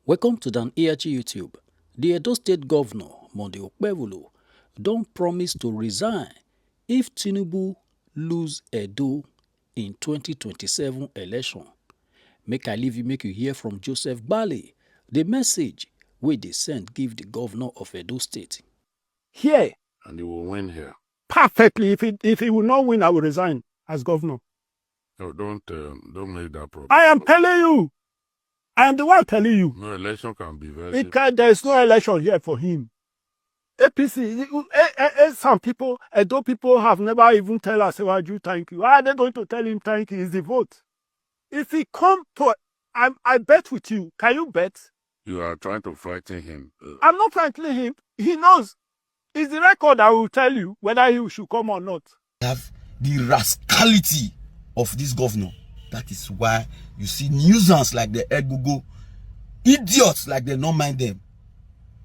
Welcome to Dan AHG YouTube. The Edo State Governor, Monday Okpebholo, don't promise to resign if Tinubu lose Edo in 2027 election. Make you hear from Joseph Bali, the message wey they send give the governor of Edo State. Here. And he will win here. Perfectly. If he will not win, I will resign as governor. No, don't make that problem. I am telling you. I am the one telling you. No election can be very. There is no election here for him. APC, some people, Edo people have never even tell us, thank you. Why are they going to tell him thank you? Is the vote. If he come to, I bet with you. Can you bet? You are trying to frighten him. I'm not frightening him. He knows. It's the record I will tell you whether he should come or not. Have the rascality of this governor. That is why you see nuisance like the Egugu, idiots like they don't mind them,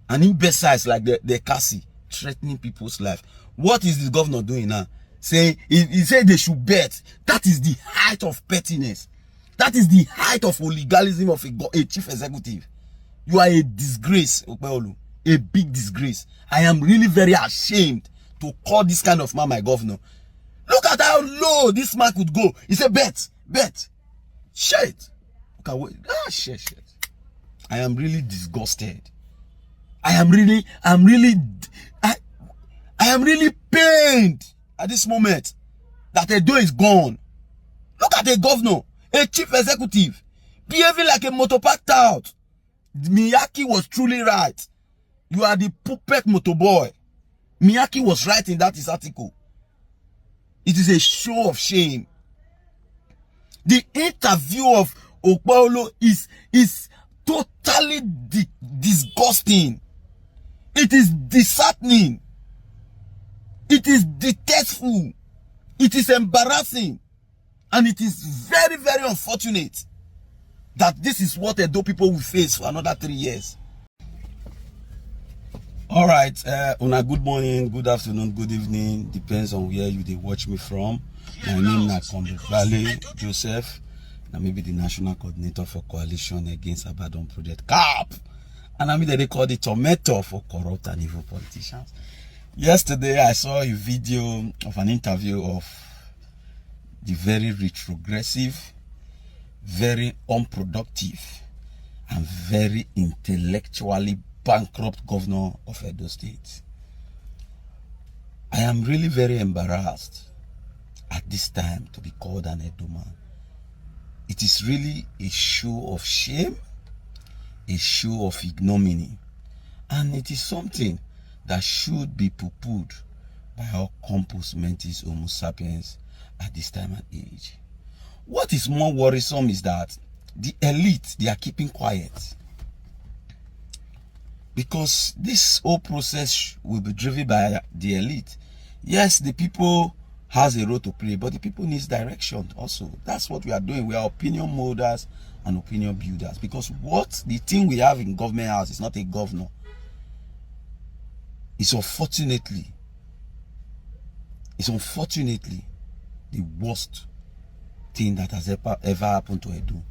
and imbeciles like the Cassie threatening people's life. What is the governor doing now? Saying he said they should bet. That is the height of pettiness. That is the height of oligarchism of a chief executive. You are a disgrace, Okpebholo. A big disgrace. I am really very ashamed to call this kind of man my governor. Look at how low this man could go. He said, bet. Shit. Shit. I am really disgusted. I am really pained at this moment that Edo is gone. Look at a governor, a chief executive, behaving like a motopark tout. Miyaki was truly right. You are the puppet motorboy. Miyaki was right in that his article. It is a show of shame. The interview of Okpebholo is totally disgusting. It is disheartening. It is distasteful. It is embarrassing. And it is very, very unfortunate that this is what Edo people will face for another 3 years. All right, una good morning, good afternoon, good evening, depends on where they watch me from. My name is Okpebholo Joseph, and maybe the national coordinator for Coalition Against Abadan Project CAP, and I mean they call the tomato for corrupt and evil politicians. Yesterday I saw a video of an interview of the very retrogressive, very unproductive, and very intellectually bankrupt governor of Edo State. I am really very embarrassed at this time to be called an Edo man. It is really a show of shame, a show of ignominy, and it is something that should be poo-pooed by our compos mentis homo sapiens at this time and age. What is more worrisome is that the elite, they are keeping quiet. Because this whole process will be driven by the elite. Yes, the people has a role to play, but the people needs direction also. That's what we are doing. We are opinion molders and opinion builders. Because the thing we have in government house is not a governor. It's unfortunately the worst thing that has ever happened to Edo.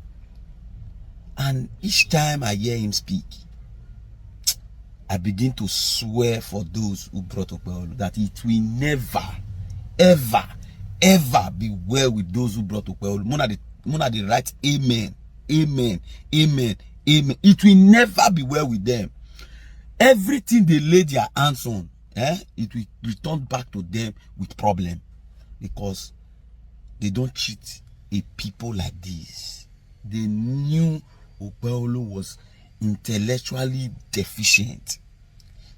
And each time I hear him speak, I begin to swear for those who brought Okpebholo that it will never, ever be well with those who brought Okpebholo. Mona the right amen. It will never be well with them. Everything they lay their hands on, it will return back to them with problem. Because they don't treat a people like this. They knew Okpebholo was intellectually deficient.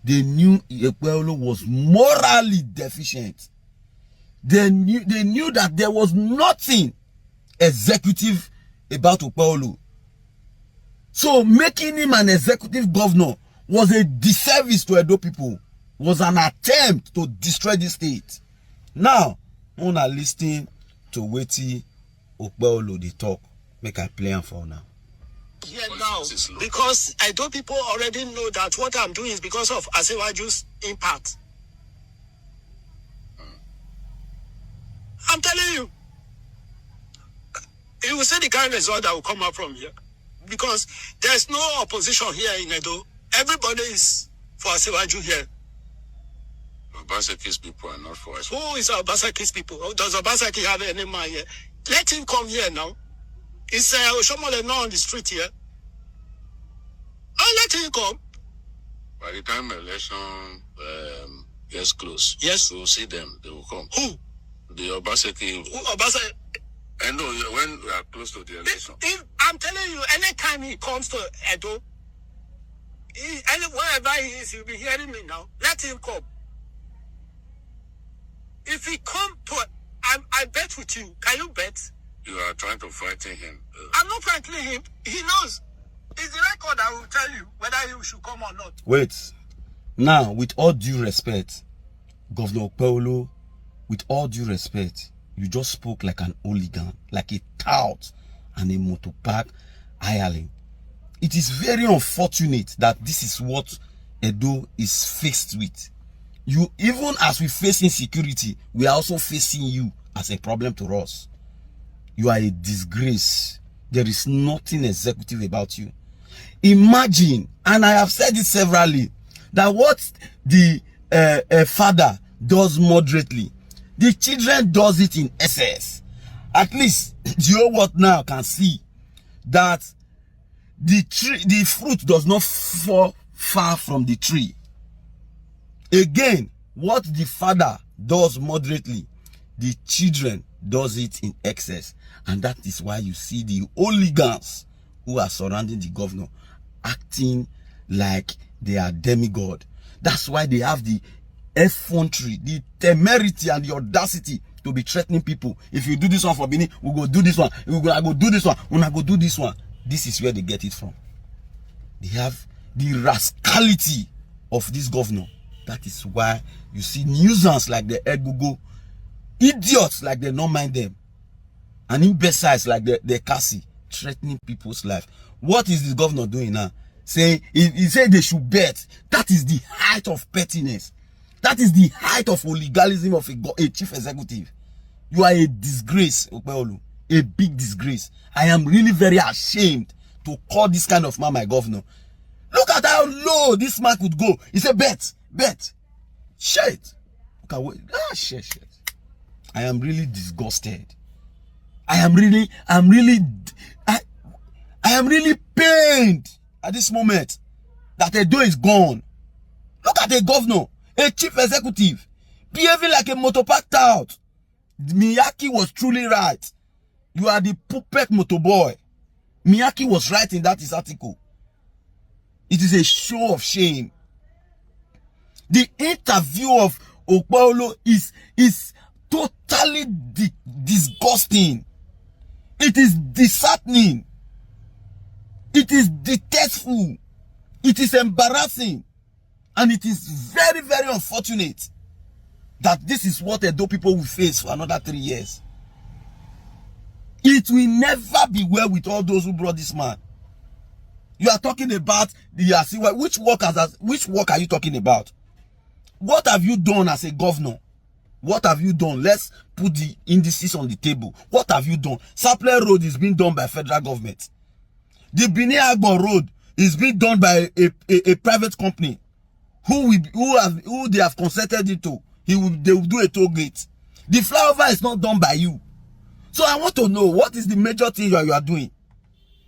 They knew Okpebholo was morally deficient. They knew that there was nothing executive about Okpebholo. So making him an executive governor was a disservice to Edo people, was an attempt to destroy the state. Now, when I listen to wetin Okpebholo they talk, make I play am for now. Here now, because I know people already know that what I'm doing is because of Asewaju's impact. I'm telling you, you will see the kind of result that will come out from here. because there's no opposition here in Edo. Everybody is for Asiwaju here. Obaseki's people are not for us. Who is Obaseki's people? Does Obaseki have any man here? Let him come here now. It's Oshomole now on the street here. Oh, let him come. By the time election gets close, yes, we'll see them. They will come. Who? The Obaseki. Who Obaseki? I know when we are close to the election. If I'm telling you, anytime he comes to Edo, wherever he is, you'll be hearing me now. Let him come. If he come to, I bet with you. Can you bet? You are trying to frighten him. I'm not frightening him. He knows. It's the record that will tell you whether you should come or not. Wait. Now, with all due respect, Governor Okpebholo, with all due respect, you just spoke like an hooligan, like a tout and a motopark hireling. It is very unfortunate that this is what Edo is faced with. You, even as we face insecurity, we are also facing you as a problem to us. You are a disgrace. There is nothing executive about you. Imagine, and I have said it severally, that what the father does moderately, the children does it in excess. At least the whole world now can see that the fruit does not fall far from the tree. Again, what the father does moderately, the children does it in excess. And that is why you see the hooligans who are surrounding the governor acting like they are demigod. That's why they have the effrontery, the temerity and the audacity to be threatening people. If you do this one for Benin, we go do this one. I go do this one. When I go do this one. This is where they get it from. They have the rascality of this governor. That is why you see nuisance like the Egugu, idiots like they don't mind them, and imbeciles like the Kasi threatening people's life. What is the governor doing now? Saying he said they should bet. That is the height of pettiness. That is the height of oligalism of a chief executive. You are a disgrace, Okpebholo. A big disgrace. I am really very ashamed to call this kind of man my governor. Look at how low this man could go. He said, bet. Shit. Okay, shit. I am really disgusted. I am really pained at this moment that Edo is gone. Look at the governor, a chief executive, behaving like a motopark tout. Miyaki was truly right. You are the puppet motorboy. Miyaki was right in that his article. It is a show of shame. The interview of Okpebholo is totally disgusting. It is disheartening. It is distasteful. It is embarrassing. And it is very, very unfortunate that this is what Edo people will face for another 3 years. It will never be well with all those who brought this man. You are talking about the Asiwa. Which work are you talking about? What have you done as a governor? What have you done? Let's put the indices on the table. What have you done? Sapler Road is being done by federal government. The Benin Agbo Road is being done by a private company who they have consented into. They will do a toll gate. The flyover is not done by you. So I want to know, what is the major thing you are doing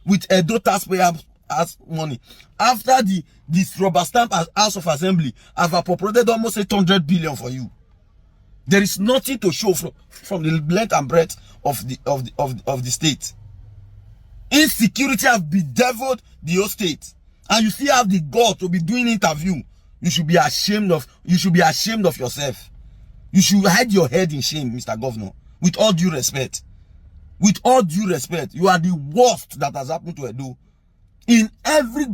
with Edo taxpayers money? After this rubber stamp House of Assembly have appropriated almost 800 billion for you. There is nothing to show from the length and breadth of the state. Insecurity have bedeviled the whole state, and you still have the gall to be doing interview. You should be ashamed of yourself. You should hide your head in shame, Mr. Governor. With all due respect. With all due respect, you are the worst that has happened to Edo. In every,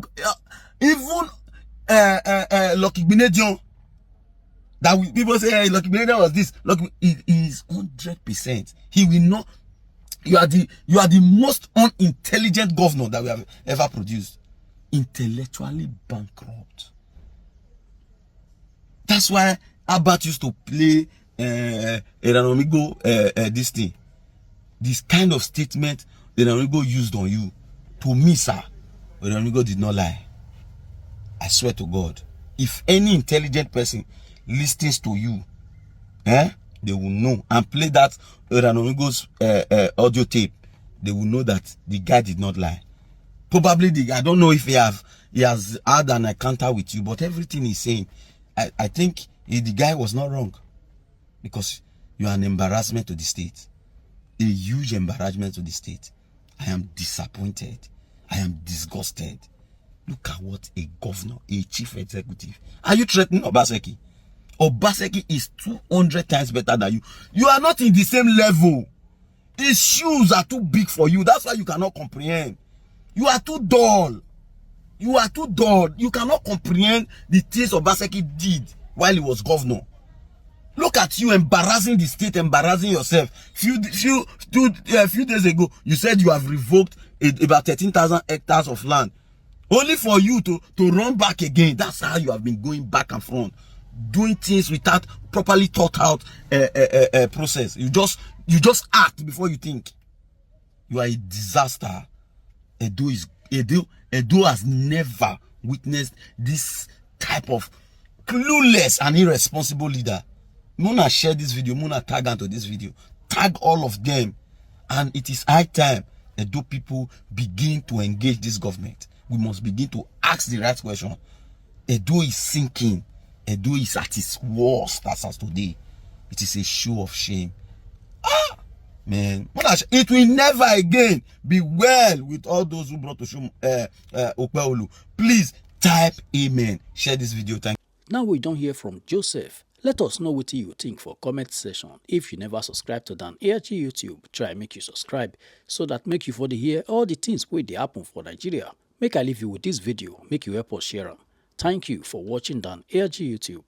even Lucky Benedion, that people say, hey, Lucky Benedion was this. Lucky, it is 100%. He will not. You are the most unintelligent governor that we have ever produced. Intellectually bankrupt. That's why Albert used to play this kind of statement Eramigo used on you. To me, sir, Oranamigo did not lie. I swear to God. If any intelligent person listens to you, they will know and play that Oranamigo's audio tape. They will know that the guy did not lie. Probably I don't know if he has had an encounter with you, but everything he's saying, I think the guy was not wrong, because you are an embarrassment to the state, a huge embarrassment to the state. I am disappointed. I am disgusted. Look at what a governor, a chief executive. Are you threatening Obaseki? Obaseki is 200 times better than you. You are not in the same level. His shoes are too big for you. That's why you cannot comprehend. You are too dull. You are too dull. You cannot comprehend the things Obaseki did while he was governor. Look at you embarrassing the state, embarrassing yourself. Few days ago, you said you have revoked about 13,000 hectares of land, only for you to run back again. That's how you have been going back and front, doing things without properly thought out process. You just act before you think. You are a disaster. Edo has never witnessed this type of clueless and irresponsible leader. Muna share this video, Muna tag onto this video, tag all of them, and it is high time Edo people begin to engage this government. We must begin to ask the right question. Edo is sinking. Edo is at its worst as today. It is a show of shame. Man, it will never again be well with all those who brought to show Okpebholo. Please type amen. Share this video. Thank you. Now we don't hear from Joseph. Let us know what you think for comment section. If you never subscribe to Dan ARG YouTube, try make you subscribe so that make you for the hear all the things wey dey happen for Nigeria. Make I leave you with this video, make you help us share them. Thank you for watching Dan ARG YouTube.